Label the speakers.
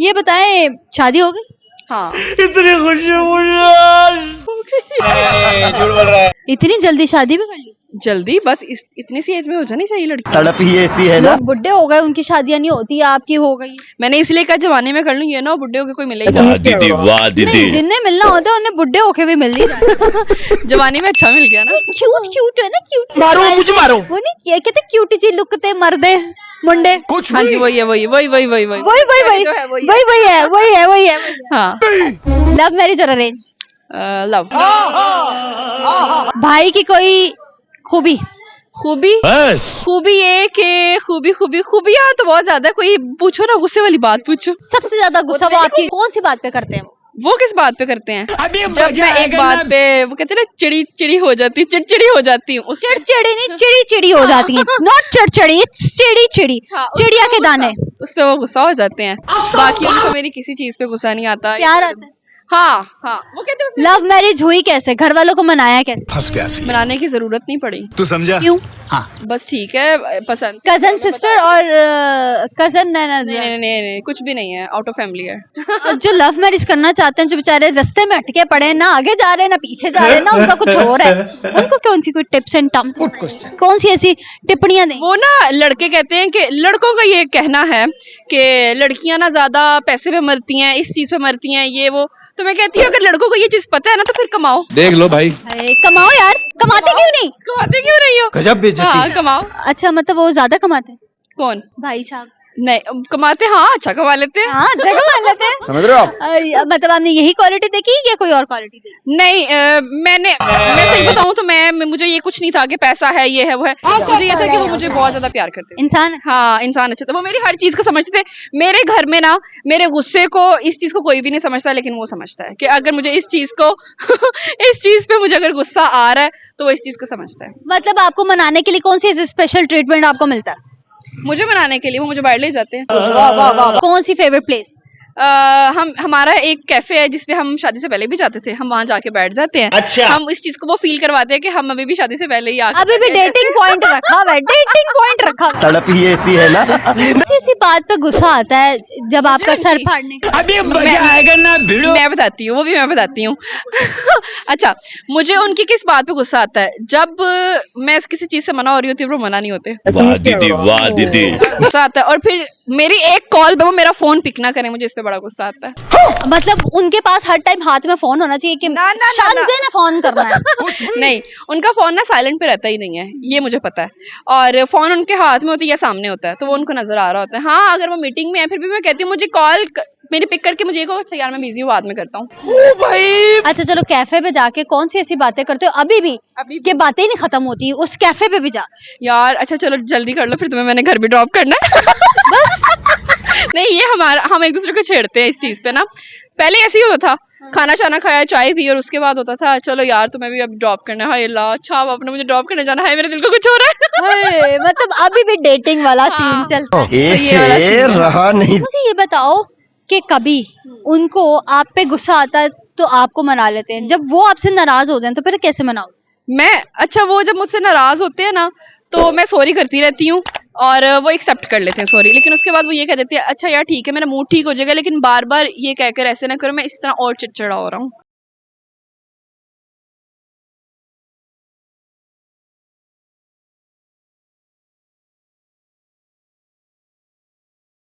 Speaker 1: ये बताएं शादी हो गई?
Speaker 2: हाँ।
Speaker 3: इतनी खुशी मुझे झूठ बोल रहा है।
Speaker 1: इतनी जल्दी शादी भी कर ली?
Speaker 2: जल्दी बस इतनी सी एज में हो जानी चाहिए लड़की।
Speaker 3: तड़प ही ऐसी है ना।
Speaker 1: लोग बुढ़े हो गए, उनकी शादियां नहीं होती, आपकी हो गई।
Speaker 2: मैंने इसलिए कहा जवानी में कर लूं, ये ना बुढ़े होके कोई मिले ही
Speaker 3: वाह दीदी वाह
Speaker 1: नहीं,
Speaker 3: दीदी।
Speaker 1: जिन्हें मिलना होता है उन्हें बुढ़े होके भी मिल नहीं रहा।
Speaker 2: जवानी में अच्छा मिल गया ना।
Speaker 1: क्यूट क्यूट है ना, क्यूट।
Speaker 3: मारो मुझे मारो।
Speaker 1: वो नहीं ये कहते क्यूटी जी लुकते मर्दे मुंडे।
Speaker 3: कुछ
Speaker 2: हाँ जी वही है वही वही वही वही वही
Speaker 1: वही वही वही
Speaker 2: जो है वही
Speaker 1: वही वही है वही है वही है।
Speaker 2: हाँ।
Speaker 1: लव मैरिज और अरेंज?
Speaker 2: लव।
Speaker 1: भाई की कोई खूबी?
Speaker 2: खूबी
Speaker 3: बस
Speaker 2: खूबी ये कि खूबियाँ तो बहुत ज्यादा है। कोई पूछो ना, गुस्से वाली बात पूछो।
Speaker 1: सबसे ज्यादा गुस्सा वो आपकी कौन सी बात पे करते हैं?
Speaker 2: वो किस बात पे करते हैं? जब मैं एक बात पे, वो कहते हैं ना, चिड़ी हो जाती, चिड़चिड़ी हो जाती हूँ।
Speaker 1: चिड़चिड़ी नहीं, चिड़ी चिड़ी हो जाती है। नॉट चिड़चिड़ी, चिड़ी चिड़ी।
Speaker 2: हाँ,
Speaker 1: चिड़िया के दाने।
Speaker 2: उस पे वो गुस्सा हो जाते हैं। बाकी उनको मेरी किसी चीज पे गुस्सा नहीं आता।
Speaker 1: प्यार आता है।
Speaker 2: हाँ हाँ, वो कहते हैं उसमें
Speaker 1: लव मैरिज हुई कैसे? घर वालों को मनाया कैसे?
Speaker 3: फंस गया सी।
Speaker 2: बनाने की जरूरत नहीं पड़ी।
Speaker 3: तू समझा?
Speaker 1: क्यों?
Speaker 3: हाँ
Speaker 2: बस ठीक है, पसंद।
Speaker 1: कजन सिस्टर और कजन
Speaker 2: नहीं, कुछ भी नहीं है, आउट ऑफ फैमिली है।
Speaker 1: जो लव मैरिज करना चाहते हैं, जो बेचारे रास्ते में अटके पड़े हैं, ना आगे जा रहे हैं ना पीछे जा रहे हैं, ना उनका कुछ और है, उनको कौन सी कोई टिप्स एंड टर्म्स, कौन सी ऐसी टिप्पणियां दें?
Speaker 2: वो ना लड़के कहते हैं कि लड़कों का ये कहना है कि लड़कियां ना ज्यादा पैसे पे मरती हैं, इस चीज पे मरती हैं, ये वो। तो मैं कहती हूँ अगर लड़कों को ये चीज पता है ना तो फिर कमाओ।
Speaker 3: देख लो भाई।
Speaker 1: अरे कमाओ यार, कमाते क्यों नहीं?
Speaker 2: कमाते क्यों नहीं हो?
Speaker 3: गजब बेइज्जती।
Speaker 2: हाँ कमाओ।
Speaker 1: अच्छा मतलब वो ज्यादा कमाते हैं
Speaker 2: कौन?
Speaker 1: भाई साहब?
Speaker 2: नहीं कमाते, हाँ अच्छा कमा लेते हैं।
Speaker 1: हाँ अच्छा कमा लेते हैं।
Speaker 3: समझ रहे हो आप?
Speaker 1: मतलब आपने यही क्वालिटी देखी या कोई और क्वालिटी देखी?
Speaker 2: नहीं मैं सही बताऊं तो मुझे ये कुछ नहीं था कि पैसा है, ये है वो है। मुझे ये था कि वो मुझे बहुत ज्यादा प्यार करते थे।
Speaker 1: इंसान?
Speaker 2: हाँ इंसान अच्छे थे, वो मेरी हर चीज को समझते थे। मेरे घर में ना मेरे गुस्से को, इस चीज को कोई भी नहीं समझता, लेकिन वो समझता है कि अगर मुझे इस चीज को इस चीज पे मुझे अगर गुस्सा आ रहा है तो वो इस चीज को समझता है।
Speaker 1: मतलब आपको मनाने के लिए कौन सी ऐसी स्पेशल ट्रीटमेंट आपको मिलता है?
Speaker 2: मुझे मनाने के लिए वो मुझे बाहर ले जाते हैं।
Speaker 1: कौन सी फेवरेट प्लेस?
Speaker 2: हमारा एक कैफे है जिसपे हम शादी से पहले भी जाते थे, हम वहां जाके बैठ जाते हैं।
Speaker 3: अच्छा।
Speaker 2: हम इस चीज को वो फील करवाते हैं कि हम अभी भी शादी से पहले ही
Speaker 1: अभी भी डेटिंग पॉइंट रखा हुआ है, डेटिंग पॉइंट रखा हुआ है।
Speaker 3: तड़प ही ऐसी है ना।
Speaker 1: ऐसी बात पे गुस्सा आता है जब आपका सर फाड़ने का?
Speaker 3: अभी मजा आएगा ना भिड़ो।
Speaker 2: मैं बताती हूँ, वो भी मैं बताती हूँ। अच्छा, मुझे उनकी किस बात पे गुस्सा आता है? जब मैं किसी चीज से मना हो रही होती है, वो मना नहीं होते।
Speaker 3: वाह दीदी वाह दीदी।
Speaker 2: गुस्सा आता है। और फिर मेरी एक कॉल पे वो मेरा फोन पिक ना करें, मुझे इस पे बड़ा गुस्सा आता है।
Speaker 1: मतलब उनके पास हर टाइम हाथ में फोन होना चाहिए कि शान से ना फोन करना है।
Speaker 2: नहीं, उनका फोन ना साइलेंट पे रहता ही नहीं है, ये मुझे पता है। और फोन उनके हाथ में होता है या सामने होता है, तो वो उनको नजर आ रहा होता है। हाँ अगर वो मीटिंग में है फिर भी मैं कहती हूँ मुझे कॉल मेरी पिक करके मुझे कहो अच्छा यार मैं बिजी हूँ, बाद में करता हूँ।
Speaker 1: अच्छा चलो, कैफे पे जाके कौन सी ऐसी बातें करते हो अभी भी कि बातें ही नहीं खत्म होती उस कैफे पे भी जा?
Speaker 2: यार अच्छा चलो जल्दी कर लो, फिर तुम्हें मैंने घर भी ड्रॉप करना है।
Speaker 1: बस
Speaker 2: नहीं ये हम एक दूसरे को छेड़ते हैं इस चीज पे ना। पहले ऐसे ही होता था, खाना शाना खाया, चाय पी, और उसके बाद होता था चलो यार तुम्हें भी अब ड्रॉप करना है। हाय अल्लाह, अच्छा अब आपने मुझे ड्रॉप करने जाना है, मेरे दिल को कुछ हो रहा है।
Speaker 1: मतलब अभी भी डेटिंग वाला सीन
Speaker 2: हाँ।
Speaker 1: चलता है।
Speaker 2: ये वाला सीन है।
Speaker 3: रहा नहीं।
Speaker 1: मुझे ये बताओ कि कभी उनको आप पे गुस्सा आता है तो आपको मना लेते हैं, जब वो आपसे नाराज हो जाए तो फिर कैसे मनाओ?
Speaker 2: मैं अच्छा वो जब मुझसे नाराज होते हैं ना तो मैं सॉरी करती रहती हूँ और वो एक्सेप्ट कर लेते हैं सॉरी, लेकिन उसके बाद वो ये कह देते हैं अच्छा यार ठीक है मेरा मूड ठीक हो जाएगा, लेकिन बार बार ये कहकर ऐसे ना करो, मैं इस तरह और चिड़चिड़ा हो रहा हूँ।